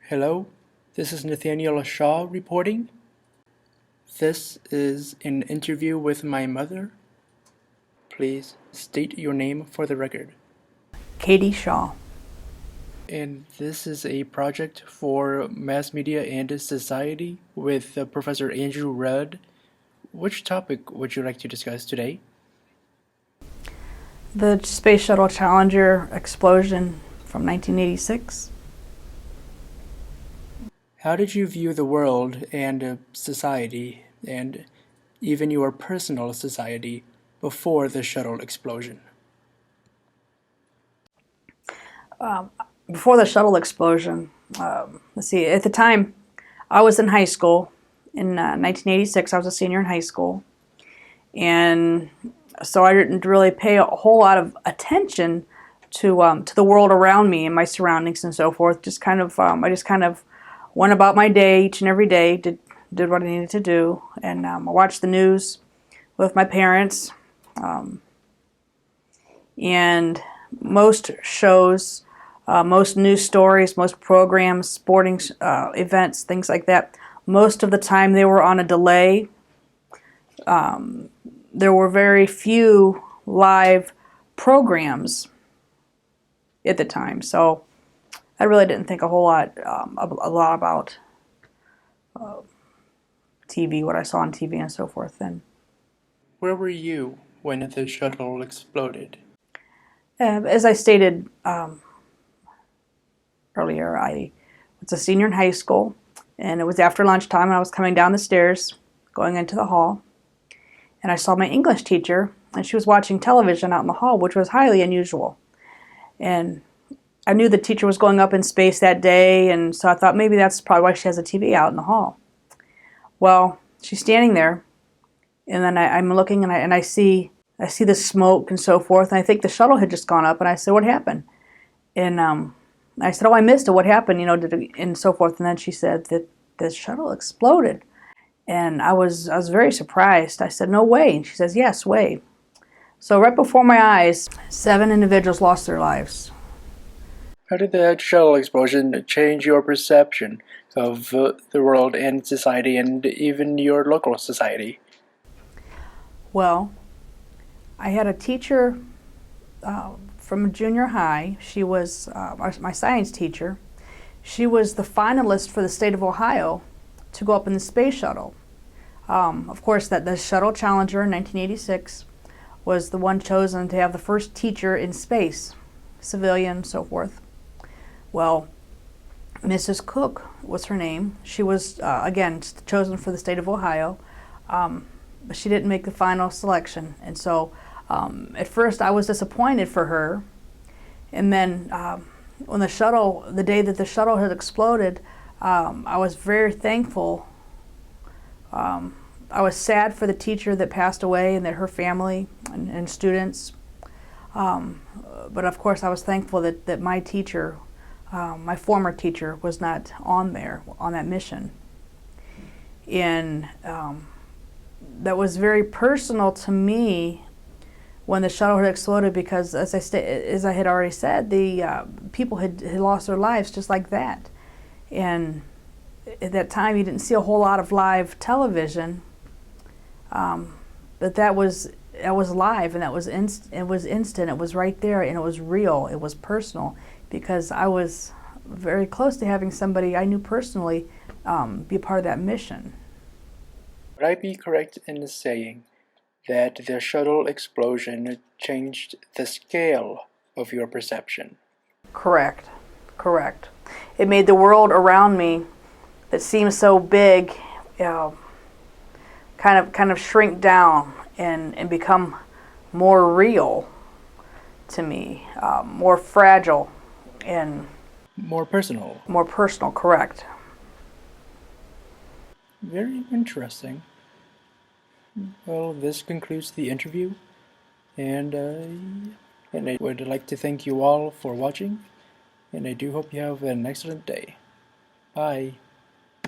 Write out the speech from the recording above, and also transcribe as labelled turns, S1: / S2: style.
S1: Hello, this is Nathaniel Shaw reporting. This is an interview with my mother. Please state your name for the record.
S2: Katie Shaw.
S1: And this is a project for Mass Media and Society with Professor Andrew Rudd. Which topic would you like to discuss today?
S2: The Space Shuttle Challenger explosion from 1986.
S1: How did you view the world and society, and even your personal society, before the shuttle explosion?
S2: Before the shuttle explosion, let's see, at the time I was in high school. In 1986, I was a senior in high school. And so I didn't really pay a whole lot of attention to the world around me and my surroundings and so forth. I just kind of went about my day each and every day, did what I needed to do, and I watched the news with my parents. And most shows, most news stories, most programs, sporting events, things like that, most of the time they were on a delay. There were very few live programs at the time, so I really didn't think a lot about TV, what I saw on TV and so forth then.
S1: Where were you when the shuttle exploded?
S2: As I stated earlier, I was a senior in high school, and it was after lunchtime, and I was coming down the stairs, going into the hall, and I saw my English teacher, and she was watching television out in the hall, which was highly unusual. And I knew the teacher was going up in space that day, and so I thought maybe that's probably why she has a TV out in the hall. Well, she's standing there, and then I'm looking, and I see the smoke and so forth, and I think the shuttle had just gone up, and I said, "What happened?" And I said, "Oh, I missed it. What happened? And so forth." And then she said that the shuttle exploded, and I was very surprised. I said, "No way." And she says, "Yes, way." So right before my eyes, 7 individuals lost their lives.
S1: How did that shuttle explosion change your perception of the world and society and even your local society?
S2: Well, I had a teacher from junior high. She was my science teacher. She was the finalist for the state of Ohio to go up in the space shuttle. Of course, that the shuttle Challenger in 1986 was the one chosen to have the first teacher in space, civilian, and so forth. Well, Mrs. Cook was her name. She was, again, chosen for the state of Ohio, but she didn't make the final selection. And so at first I was disappointed for her. And then when the day that the shuttle had exploded, I was very thankful. I was sad for the teacher that passed away and that her family and students. But of course I was thankful that my teacher, my former teacher, was not on that mission. And that was very personal to me when the shuttle had exploded, because as I had already said, the people had lost their lives just like that. And at that time you didn't see a whole lot of live television, but that was live, and it was instant, it was right there, and it was real, it was personal, because I was very close to having somebody I knew personally be a part of that mission.
S1: Would I be correct in saying that the shuttle explosion changed the scale of your perception?
S2: Correct. It made the world around me that seemed so big, kind of shrink down and become more real to me, more fragile and
S1: More personal.
S2: more personal. Correct.
S1: Very interesting. Well, this concludes the interview, and I would like to thank you all for watching, and I do hope you have an excellent day. Bye.